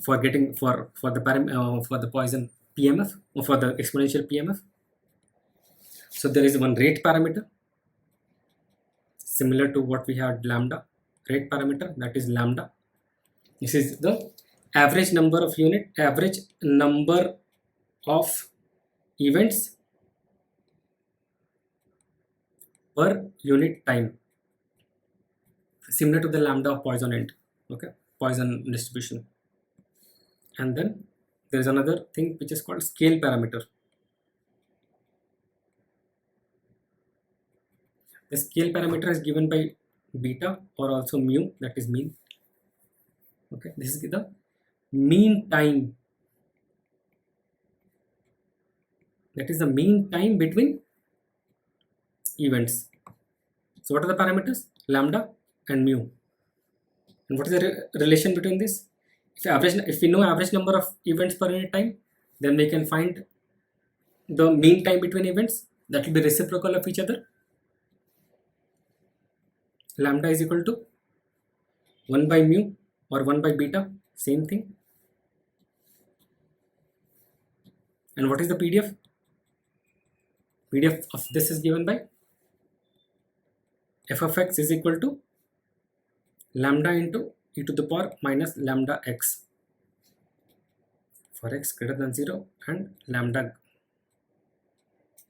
For getting for the Poisson PMF or for the exponential PMF. So there is one rate parameter similar to what we had lambda, rate parameter, that is lambda. This is the average number of events per unit time, similar to the lambda of Poisson end, okay, Poisson distribution. And then there is another thing which is called scale parameter. The scale parameter is given by beta or also mu, that is mean. Okay, this is the mean time. That is the mean time between events. So what are the parameters? Lambda and mu. And what is the relation between this? If we know average number of events per unit time, then we can find the mean time between events. That will be reciprocal of each other. Lambda is equal to 1 by mu or 1 by beta, same thing. And what is the PDF? PDF of this is given by f of x is equal to lambda into e to the power minus lambda x for x greater than 0 and lambda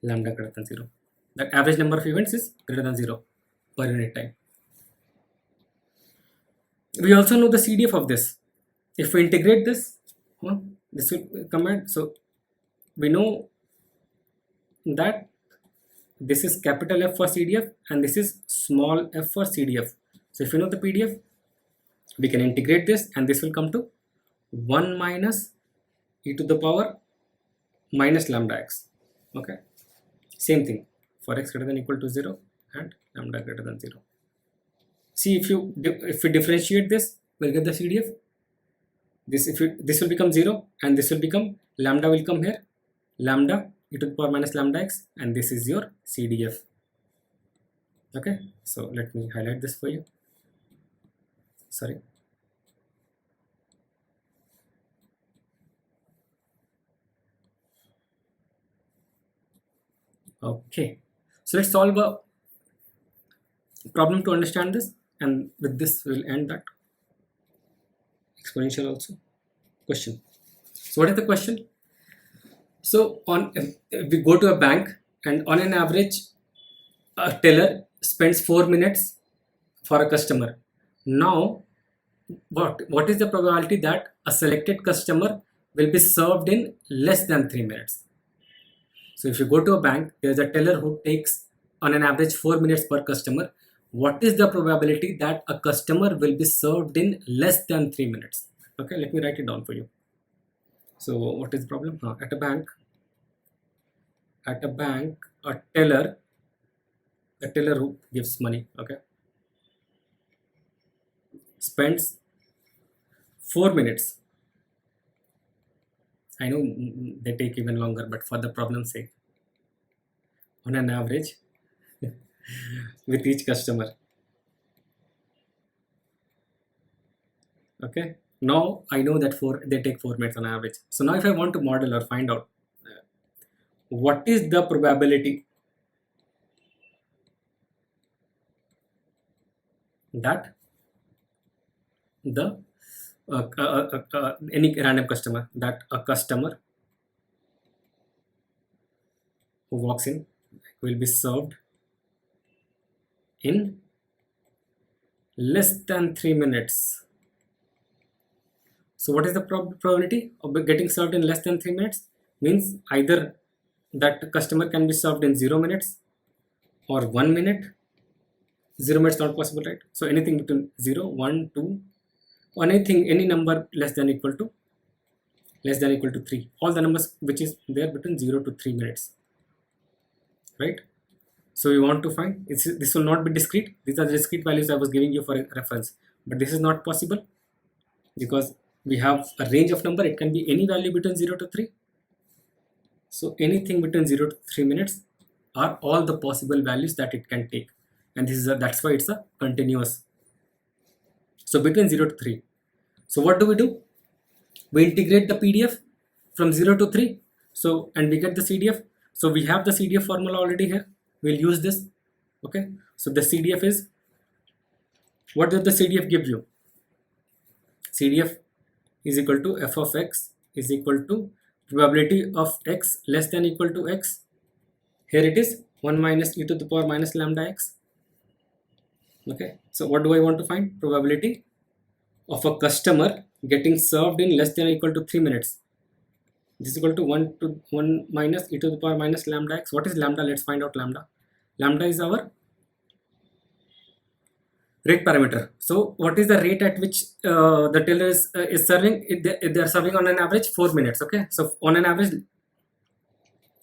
greater than 0. The average number of events is greater than 0 per unit time. We also know the CDF of this. If we integrate this, this will come out. So we know that this is capital F for CDF and this is small f for CDF. So if you know the PDF, we can integrate this and this will come to 1 minus e to the power minus lambda x. Okay, same thing for x greater than equal to 0 and lambda greater than 0. See, if we differentiate this, we'll get the CDF. This will become 0 and this will become lambda will come here, lambda e to the power minus lambda x, and this is your CDF. Okay, so let me highlight this for you. Sorry. Okay, so let's solve a problem to understand this, and with this we'll end that exponential also question. So what is the question? So if we go to a bank and on an average a teller spends 4 minutes for a customer. Now what is the probability that a selected customer will be served in less than 3 minutes? So if you go to a bank, there is a teller who takes on an average 4 minutes per customer. What is the probability that a customer will be served in less than 3 minutes? Okay, let me write it down for you. So what is the problem? At a bank, a teller who gives money, okay, spends 4 minutes. I know they take even longer, but for the problem's sake, on an average with each customer. Okay, now I know that they take 4 minutes on average. So now if I want to model or find out what is the probability that the any random customer, that a customer who walks in will be served in less than 3 minutes. So what is the probability of getting served in less than 3 minutes? Means either that customer can be served in 0 minutes or 1 minute. 0 minutes not possible, right? So anything between 0, 1, 2, or any number less than equal to 3. All the numbers which is there between 0 to 3 minutes, right? So we want to find, this will not be discrete. These are the discrete values I was giving you for a reference, but this is not possible because we have a range of number. It can be any value between 0 to 3. So anything between 0 to 3 minutes are all the possible values that it can take, and that's why it's a continuous. So between 0 to 3. So what do? We integrate the PDF from 0 to 3. So, and we get the CDF. So we have the CDF formula already here. We'll use this. Okay. So the CDF is, what does the CDF give you? CDF is equal to f of x is equal to probability of x less than equal to x. Here it is 1 minus e to the power minus lambda x. Okay. So what do I want to find? Probability of a customer getting served in less than or equal to 3 minutes. This is equal to 1 minus e to the power minus lambda x. What is lambda? Let's find out lambda. Lambda is our rate parameter. So what is the rate at which the teller is serving? They are serving on an average 4 minutes. Okay. So on an average,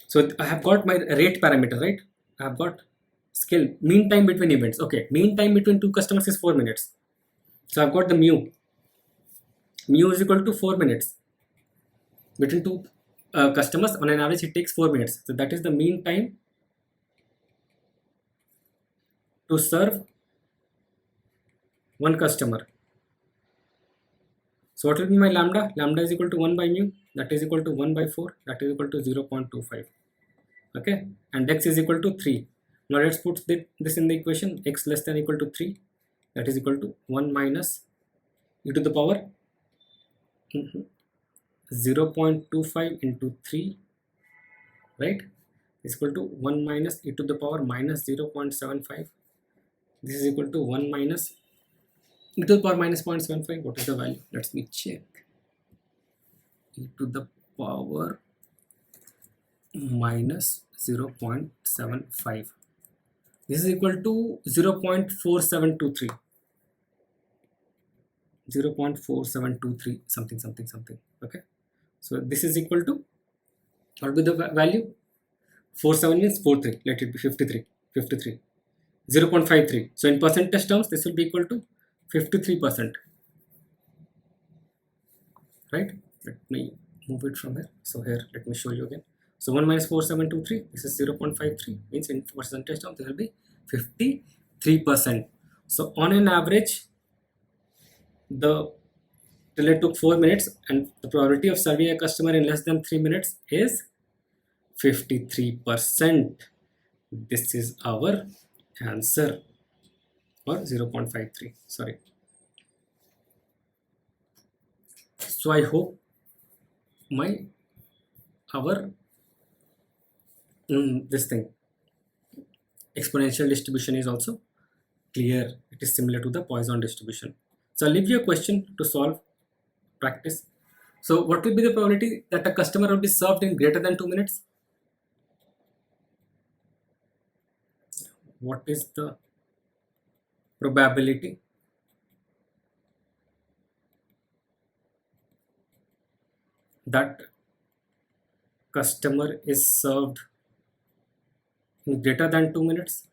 so I have got my rate parameter, right? I have got skill, mean time between events. Okay. Mean time between two customers is 4 minutes. So I've got the mu. Mu is equal to 4 minutes. Between two customers, on an average, it takes 4 minutes. So that is the mean time to serve one customer. So what will be my lambda? Lambda is equal to 1 by mu. That is equal to 1 by 4. That is equal to 0.25. Okay. And x is equal to 3. Now let's put this in the equation. X less than equal to 3. That is equal to 1 minus e to the power 0.25 into 3, right, is equal to 1 minus e to the power minus 0.75. This is equal to 1 minus e to the power minus 0.75. What is the value? Let me check. E to the power minus 0.75. This is equal to 0.4723. 0.4723 something. Okay. So this is equal to, what will be the value? 47 means 43. Let it be 53. 0.53. So in percentage terms, this will be equal to 53%. Right? Let me move it from here. So here, let me show you again. So 1 minus 4723. This is 0.53. Means in percentage terms, this will be 53%. So on an average, the delay took 4 minutes, and the probability of serving a customer in less than 3 minutes is 53%. This is our answer, or 0.53. Sorry. So I hope our this thing, exponential distribution, is also clear. It is similar to the Poisson distribution. So I'll leave you a question to solve, practice. So what will be the probability that a customer will be served in greater than 2 minutes? What is the probability that customer is served in greater than 2 minutes?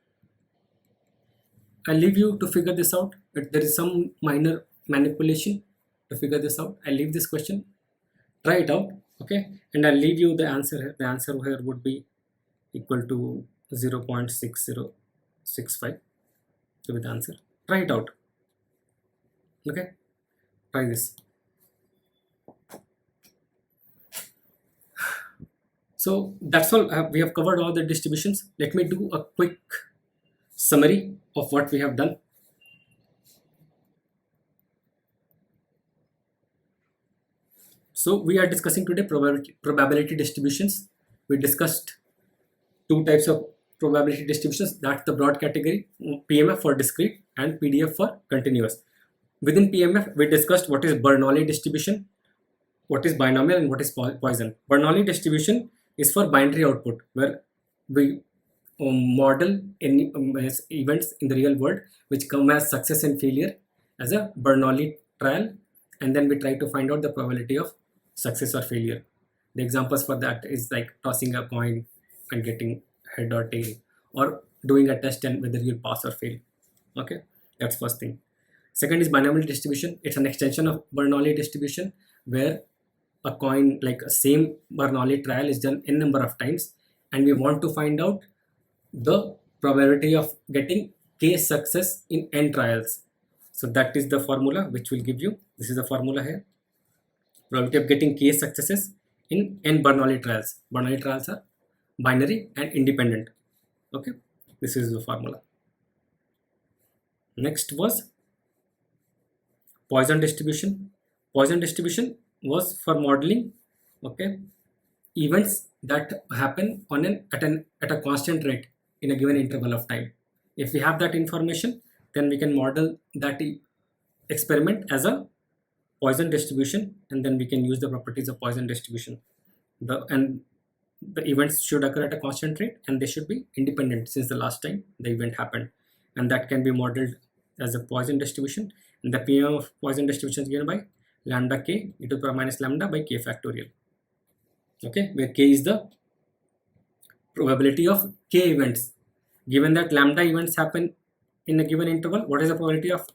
I'll leave you to figure this out. There is some minor manipulation to figure this out. I'll leave this question. Try it out. Okay. And I'll leave you the answer here. The answer here would be equal to 0.6065 to be the answer. Try it out. Okay. Try this. So that's all. We have covered all the distributions. Let me do a quick summary of what we have done. So we are discussing today probability distributions. We discussed two types of probability distributions. That's the broad category, PMF for discrete and PDF for continuous. Within PMF, we discussed what is Bernoulli distribution, what is binomial, and what is Poisson. Bernoulli distribution is for binary output, where we model any events in the real world which come as success and failure as a Bernoulli trial, and then we try to find out the probability of success or failure. The examples for that is like tossing a coin and getting head or tail, or doing a test and whether you'll pass or fail. Okay, that's first thing. Second is binomial distribution. It's an extension of Bernoulli distribution where a coin, like a same Bernoulli trial, is done n number of times, and we want to find out the probability of getting k success in n trials. So that is the formula which will give you, this is the formula here, probability of getting k successes in n Bernoulli trials. Bernoulli trials are binary and independent. Okay, this is the formula. Next was Poisson distribution. Poisson distribution was for modeling, okay, events that happen on at a constant rate in a given interval of time. If we have that information, then we can model that experiment as a Poisson distribution, and then we can use the properties of Poisson distribution. The events should occur at a constant rate, and they should be independent since the last time the event happened, and that can be modeled as a Poisson distribution. And the PMF of Poisson distribution is given by lambda k e to the power minus lambda by k factorial. Okay, where k is the probability of k events. Given that lambda events happen in a given interval, what is the probability of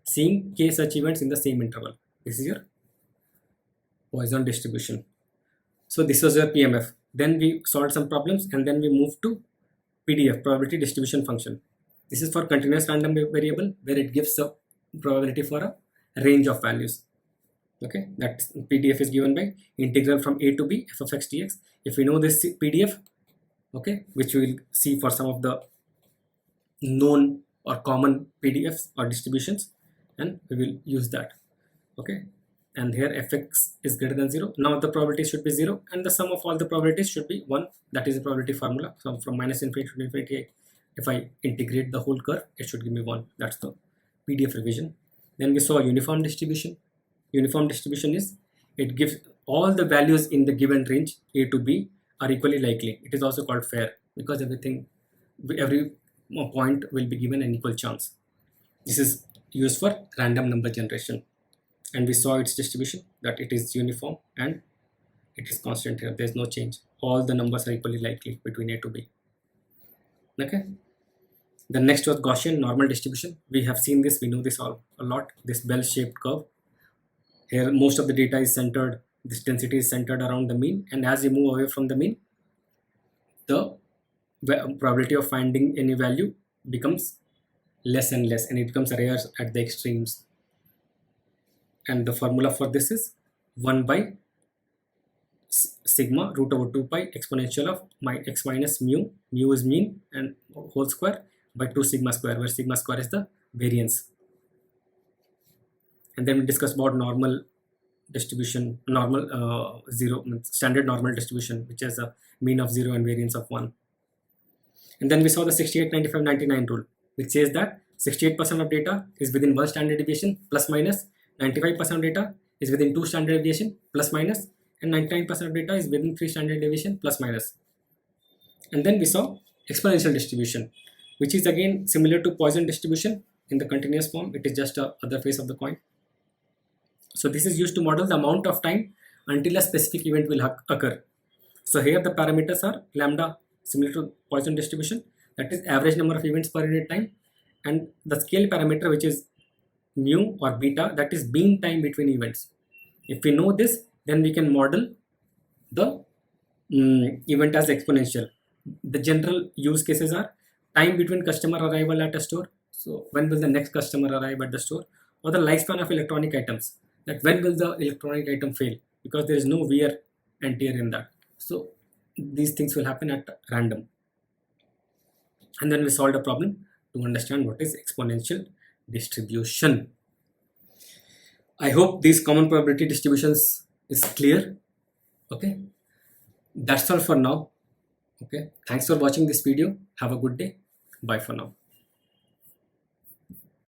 seeing k such events in the same interval? This is your Poisson distribution. So this was your PMF. Then we solved some problems, and then we moved to PDF, probability distribution function. This is for continuous random variable, where it gives a probability for a range of values. Okay, that PDF is given by integral from a to b f of x dx. If we know this PDF, okay, which we will see for some of the known or common PDFs or distributions, and we will use that. Okay, and here fx is greater than 0. Now the probability should be 0, and the sum of all the probabilities should be 1. That is the probability formula. So from minus infinity to infinity, if I integrate the whole curve, it should give me 1. That's the PDF revision. Then we saw uniform distribution. Uniform distribution is, it gives all the values in the given range a to b are equally likely. It is also called fair because every point will be given an equal chance. This is used for random number generation, and we saw its distribution, that it is uniform and it is constant here. There is no change. All the numbers are equally likely between a to b. Okay. The next was Gaussian normal distribution. We have seen this, we know this a lot. This bell-shaped curve. Here most of the data is centered, this density is centered around the mean, and as you move away from the mean, the probability of finding any value becomes less and less, and it becomes rare at the extremes. And the formula for this is 1 by sigma root over 2 pi exponential of x minus mu. Mu is mean and whole square by 2 sigma square, where sigma square is the variance. And then we discuss about normal distribution, standard normal distribution, which has a mean of 0 and variance of 1. And then we saw the 68, 95, 99 rule, which says that 68% of data is within 1 standard deviation plus minus, 95% of data is within 2 standard deviation plus minus, and 99% of data is within 3 standard deviation plus minus. And then we saw exponential distribution, which is again similar to Poisson distribution in the continuous form. It is just a other face of the coin. So this is used to model the amount of time until a specific event will occur. So here the parameters are lambda, similar to Poisson distribution, that is average number of events per unit time, and the scale parameter, which is mu or beta, that is being time between events. If we know this, then we can model the event as exponential. The general use cases are time between customer arrival at a store, so when will the next customer arrive at the store, or the lifespan of electronic items, that when will the electronic item fail, because there is no wear and tear in that. So these things will happen at random. And then we solved a problem to understand what is exponential distribution. I hope these common probability distributions is clear. Okay, that's all for now. Okay, thanks for watching this video. Have a good day. Bye for now.